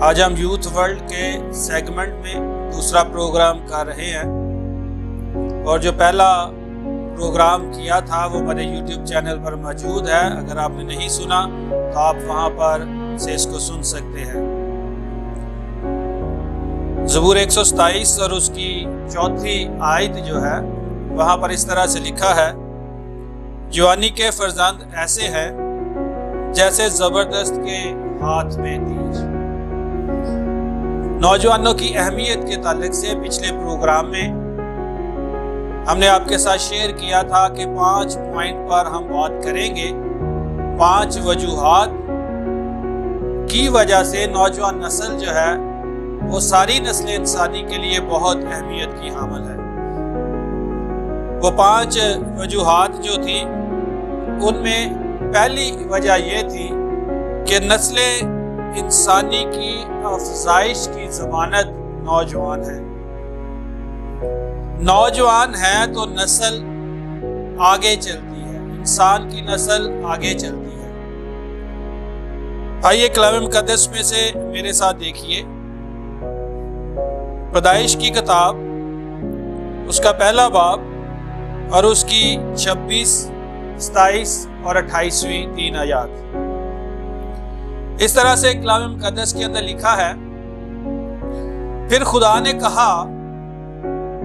آج ہم youth world کے سیگمنٹ میں دوسرا پروگرام کر رہے ہیں، اور جو پہلا پروگرام کیا تھا وہ ہمارے یوٹیوب چینل پر موجود ہے۔ اگر آپ نے نہیں سنا تو آپ وہاں پر سے اس کو سن سکتے ہیں۔ زبور 127 اور اس کی 4 آیت جو ہے وہاں پر اس طرح سے لکھا ہے: جوانی کے فرزند ایسے ہیں جیسے زبردست کے ہاتھ میں تیر۔ نوجوانوں کی اہمیت کے تعلق سے پچھلے پروگرام میں ہم نے آپ کے ساتھ شیئر کیا تھا کہ 5 پوائنٹ پر ہم بات کریں گے۔ 5 وجوہات کی وجہ سے نوجوان نسل جو ہے وہ ساری نسل انسانی کے لیے بہت اہمیت کی حامل ہے۔ وہ 5 وجوہات جو تھی ان میں پہلی وجہ یہ تھی کہ نسل انسانی کی افزائش کی ضمانت نوجوان ہے۔ نوجوان ہے تو نسل آگے چلتی ہے، انسان کی نسل آگے چلتی ہے۔ آئیے کلام مقدس میں سے میرے ساتھ دیکھیے پیدائش کی کتاب، اس کا پہلا باب اور اس کی 26، 27 اور 28ویں 3 آیات۔ اس طرح سے کلام مقدس کے اندر لکھا ہے: پھر خدا نے کہا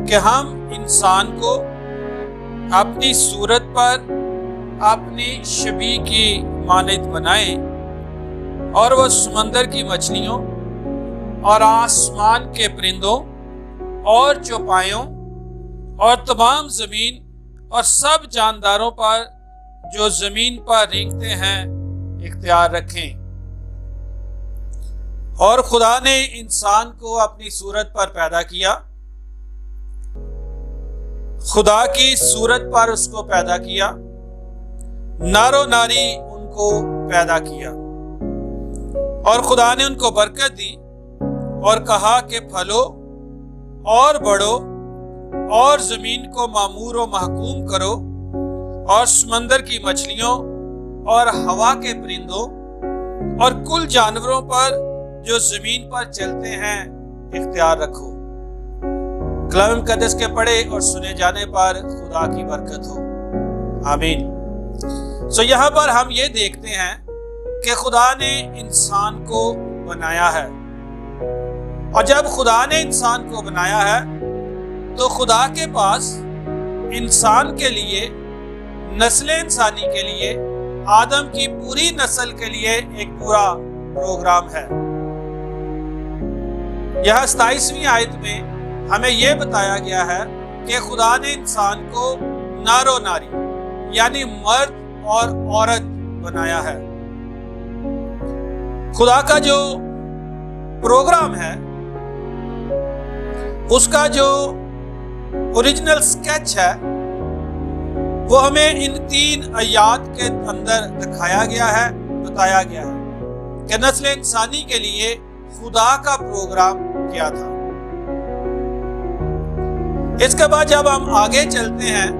کہ ہم انسان کو اپنی صورت پر اپنی شبیہ کی مانند بنائیں، اور وہ سمندر کی مچھلیوں اور آسمان کے پرندوں اور چوپایوں اور تمام زمین اور سب جانداروں پر جو زمین پر رینگتے ہیں اختیار رکھیں۔ اور خدا نے انسان کو اپنی صورت پر پیدا کیا، خدا کی صورت پر اس کو پیدا کیا، نر و ناری ان کو پیدا کیا۔ اور خدا نے ان کو برکت دی اور کہا کہ پھلو اور بڑھو اور زمین کو معمور و محکوم کرو، اور سمندر کی مچھلیوں اور ہوا کے پرندوں اور کل جانوروں پر جو زمین پر چلتے ہیں اختیار رکھو۔ کلام مقدس کے پڑھے اور سنے جانے پر خدا کی برکت ہو، آمین۔ یہاں پر ہم یہ دیکھتے ہیں کہ خدا نے انسان کو بنایا ہے، اور جب خدا نے انسان کو بنایا ہے تو خدا کے پاس انسان کے لیے، نسل انسانی کے لیے، آدم کی پوری نسل کے لیے ایک پورا پروگرام ہے۔ یہاں 27ویں آیت میں ہمیں یہ بتایا گیا ہے کہ خدا نے انسان کو نر و ناری یعنی مرد اور عورت بنایا ہے۔ خدا کا جو پروگرام ہے، اس کا جو اوریجنل سکیچ ہے، وہ ہمیں ان 3 آیات کے اندر دکھایا گیا ہے، بتایا گیا ہے کہ نسل انسانی کے لیے خدا کا پروگرام کیا تھا۔ اس کے بعد جب ہم آگے چلتے ہیں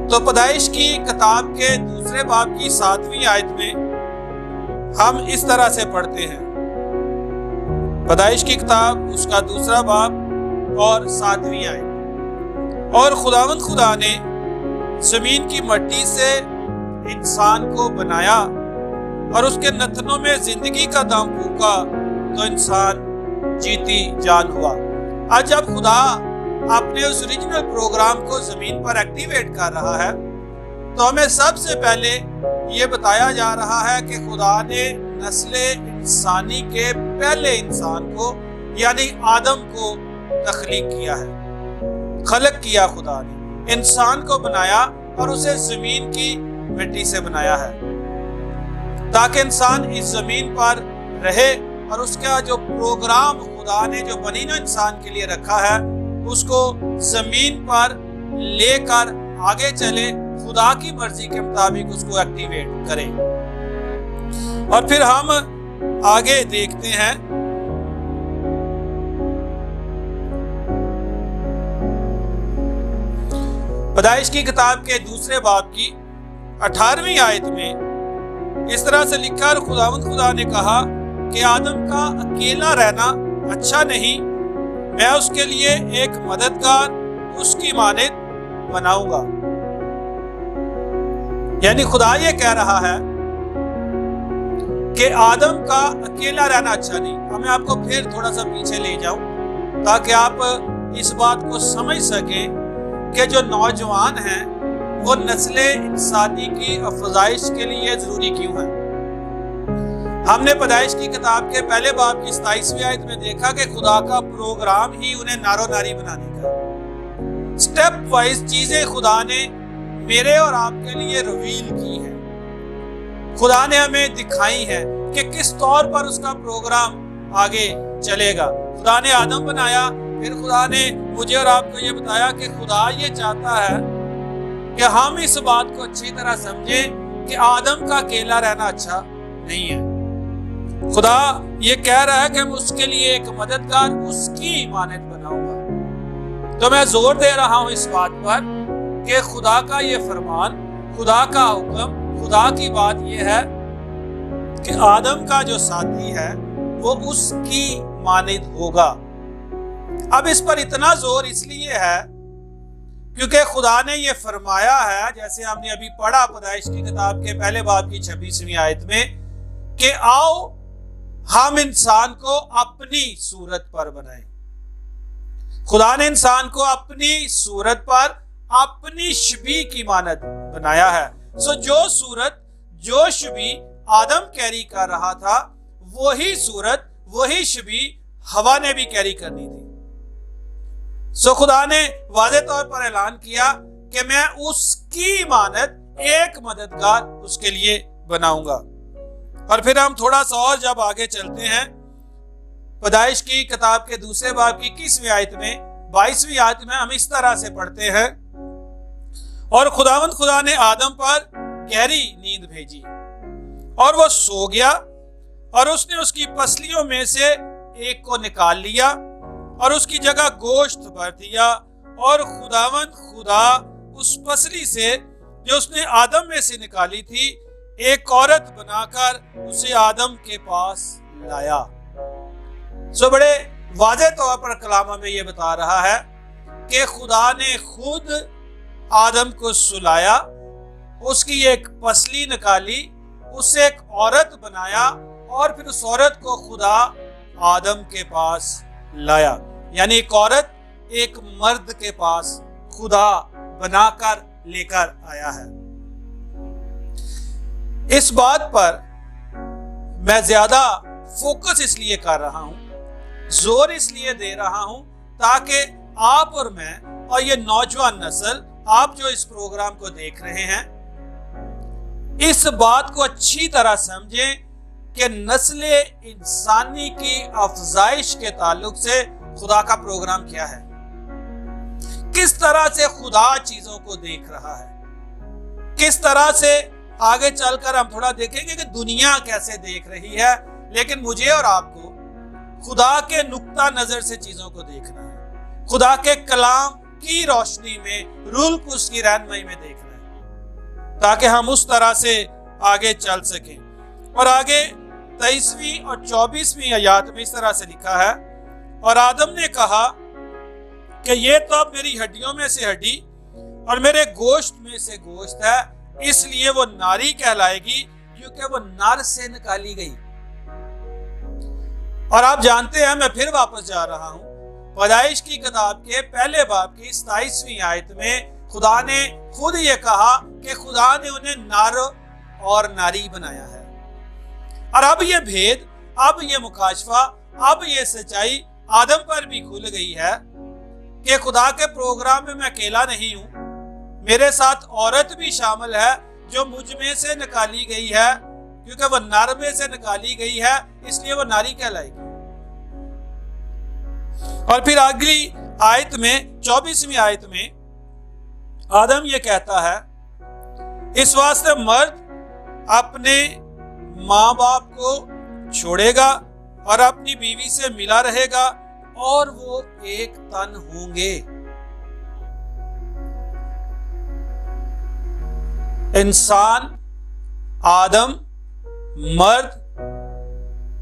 تو پیدائش کی کتاب کے دوسرے باب کی 7ویں آیت میں ہم اس طرح سے پڑھتے ہیں۔ پیدائش کی کتاب، اس کا دوسرا باب اور 7ویں آیت: اور خداوند خدا نے زمین کی مٹی سے انسان کو بنایا اور اس کے نتنوں میں زندگی کا دم پھونکا تو انسان جیتی جان ہوا۔ آج جب خدا اپنے اس اوریجنل پروگرام کو زمین پر ایکٹیویٹ کر رہا ہے تو ہمیں سب سے پہلے یہ بتایا جا رہا ہے کہ خدا نے نسل انسانی کے پہلے انسان کو یعنی آدم کو تخلیق کیا ہے، خلق کیا۔ خدا نے انسان کو بنایا اور اسے زمین کی مٹی سے بنایا ہے تاکہ انسان اس زمین پر رہے، اور اس کا جو پروگرام خدا نے جو بنی نوع انسان کے لیے رکھا ہے اس کو زمین پر لے کر آگے چلے، خدا کی مرضی کے مطابق اس کو ایکٹیویٹ کرے۔ اور پھر ہم آگے دیکھتے ہیں پیدائش کی کتاب کے دوسرے باب کی 18ویں آیت میں اس طرح سے لکھا: اور خداوند خدا نے کہا کہ آدم کا اکیلا رہنا اچھا نہیں، میں اس کے لیے ایک مددگار اس کی مانند بناؤں گا۔ یعنی خدا یہ کہہ رہا ہے کہ آدم کا اکیلا رہنا اچھا نہیں۔ اب میں آپ کو پھر تھوڑا سا پیچھے لے جاؤں تاکہ آپ اس بات کو سمجھ سکیں کہ جو نوجوان ہیں وہ نسل انسانی کی افزائش کے لیے ضروری کیوں ہے۔ ہم نے پیدائش کی کتاب کے پہلے باب کی 27ویں آیت میں دیکھا کہ خدا کا پروگرام ہی انہیں نارو ناری بنانے کا ہے۔ سٹیپ وائز چیزیں خدا نے میرے اور آپ کے لیے ریویل کی ہیں، خدا نے ہمیں دکھائی ہے کہ کس طور پر اس کا پروگرام آگے چلے گا۔ خدا نے آدم بنایا، پھر خدا نے مجھے اور آپ کو یہ بتایا کہ خدا یہ چاہتا ہے کہ ہم اس بات کو اچھی طرح سمجھیں کہ آدم کا اکیلا رہنا اچھا نہیں ہے۔ خدا یہ کہہ رہا ہے کہ میں اس کے لیے ایک مددگار اس کی مانند بناؤں گا۔ تو میں زور دے رہا ہوں اس بات پر کہ خدا کا یہ فرمان، خدا کا حکم، خدا کی بات یہ ہے کہ آدم کا جو ساتھی ہے وہ اس کی مانند ہوگا۔ اب اس پر اتنا زور اس لیے ہے کیونکہ خدا نے یہ فرمایا ہے، جیسے ہم نے ابھی پڑھا پیدائش کی کتاب کے پہلے باب کی 26ویں آیت میں، کہ آؤ ہم انسان کو اپنی صورت پر بنائیں۔ خدا نے انسان کو اپنی صورت پر اپنی شبیہ کی مانند بنایا ہے۔ جو صورت، جو شبیہ آدم کیری کر رہا تھا، وہی صورت، وہی شبیہ ہوا نے بھی کیری کرنی تھی۔ خدا نے واضح طور پر اعلان کیا کہ میں اس کی مانند ایک مددگار اس کے لیے بناؤں گا۔ اور پھر ہم تھوڑا سا اور جب آگے چلتے ہیں، پیدائش کی کتاب کے دوسرے باب کی 21ویں آیت میں، 22ویں آیت میں ہم اس طرح سے پڑھتے ہیں، اور خداوند خدا نے آدم پر گہری نیند بھیجی اور وہ سو گیا، اور اس نے اس کی پسلیوں میں سے ایک کو نکال لیا اور اس کی جگہ گوشت بھر دیا، اور خداوند خدا اس پسلی سے جو اس نے آدم میں سے نکالی تھی ایک عورت بنا کر اسے آدم کے پاس لایا۔ بڑے واضح طور پر کلام میں یہ بتا رہا ہے کہ خدا نے خود آدم کو سلایا، اس کی ایک پسلی نکالی، اس سے ایک عورت بنایا، اور پھر اس عورت کو خدا آدم کے پاس لایا۔ یعنی ایک عورت ایک مرد کے پاس خدا بنا کر لے کر آیا ہے۔ اس بات پر میں زیادہ فوکس اس لیے کر رہا ہوں، زور اس لیے دے رہا ہوں تاکہ آپ اور میں اور یہ نوجوان نسل، آپ جو اس پروگرام کو دیکھ رہے ہیں، اس بات کو اچھی طرح سمجھیں کہ نسل انسانی کی افزائش کے تعلق سے خدا کا پروگرام کیا ہے، کس طرح سے خدا چیزوں کو دیکھ رہا ہے، کس طرح سے آگے چل کر ہم تھوڑا دیکھیں گے کہ دنیا کیسے دیکھ رہی ہے، لیکن مجھے اور آپ کو خدا کے نقطہ نظر سے چیزوں کو دیکھنا ہے، خدا کے کلام کی روشنی میں، روح القدس کی رہنمائی میں دیکھنا ہے، تاکہ ہم اس طرح سے آگے چل سکیں۔ اور آگے 23ویں اور 24ویں آیات میں اس طرح سے لکھا ہے، اور آدم نے کہا کہ یہ تو اب میری ہڈیوں میں سے ہڈی اور میرے گوشت میں سے گوشت ہے، اس لیے وہ ناری کہلائے گی کیونکہ وہ نر سے نکالی گئی۔ اور آپ جانتے ہیں، میں پھر واپس جا رہا ہوں، پیدائش کی کتاب کے پہلے باب کی 27ویں آیت میں خدا نے خود یہ کہا کہ خدا نے انہیں نر اور ناری بنایا ہے۔ اور اب یہ بھید، اب یہ مکاشفہ، اب یہ سچائی آدم پر بھی کھل گئی ہے کہ خدا کے پروگرام میں میں اکیلا نہیں ہوں، میرے ساتھ عورت بھی شامل ہے جو مجھ میں سے نکالی گئی ہے، کیونکہ وہ نر میں سے نکالی گئی ہے، اس لیے وہ ناری کہلائے گی۔ اور پھر اگلی آیت میں 24ویں آیت میں آدم یہ کہتا ہے، اس واسطے مرد اپنے ماں باپ کو چھوڑے گا اور اپنی بیوی سے ملا رہے گا اور وہ ایک تن ہوں گے۔ انسان، آدم، مرد